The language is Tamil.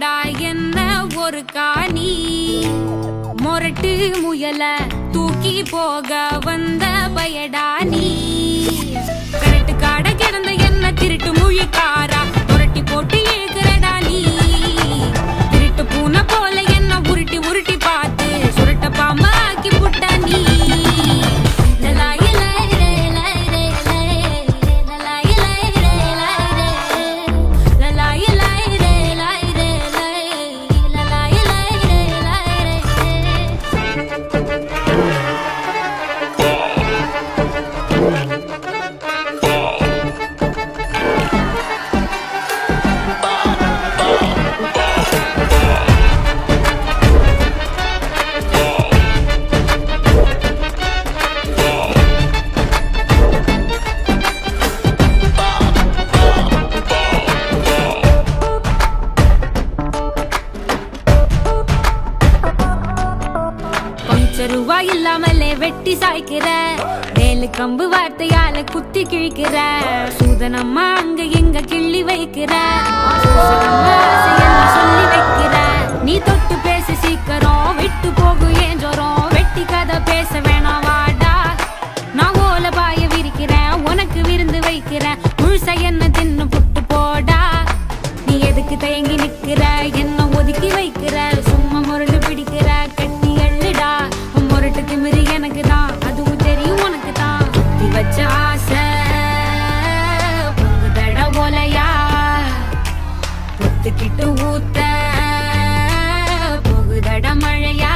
பாருடா என்ன ஒரு காணி மொரட்டு முயல தூக்கி போக வந்த பயடா நீ கரட்டு காட கிடந்த என்ன திருட்டு மொழிக்காரா புரட்டி போட்டு ஏகுறடா நீ திருட்டு பூனை போல என்ன உருட்டி உருட்டி பார்த்து சுரட்ட பாம்பா ஆக்கி புட்டா நீ ரூபா இல்லாமலே வெட்டி சாய்க்கிற வேலு கம்பு வார்த்தையால குத்தி கிழிக்கிற சூதனம்மா அங்க எங்க கிள்ளி வைக்கிற சொல்லி வைக்கிற நீ தொட்டு பேச சீக்கிரம் விட்டு போகு ஏன் ஜோரம் வெட்டி கதை பேச வேணாம் வாடா நான் ஓல பாய விரிக்கிறேன் உனக்கு விருந்து வைக்கிறேன் முழுசா என்ன தின்னு புட்டு போடா நீ எதுக்கு தயங்கி நிக்கிற என்ன ஒதுக்கி வைக்கிற சும்மா முரண்டு பிடிக்கிற கட்டி எள்ளுடா முரட்டு திமிரு எனக்கு தான் அதுவும் தெரியும் உனக்கு தான் சுத்தி வச்ச ஆசை பொங்குதட போலையா பொத்துக்கிட்டு ஊத்த போகுதட மழையா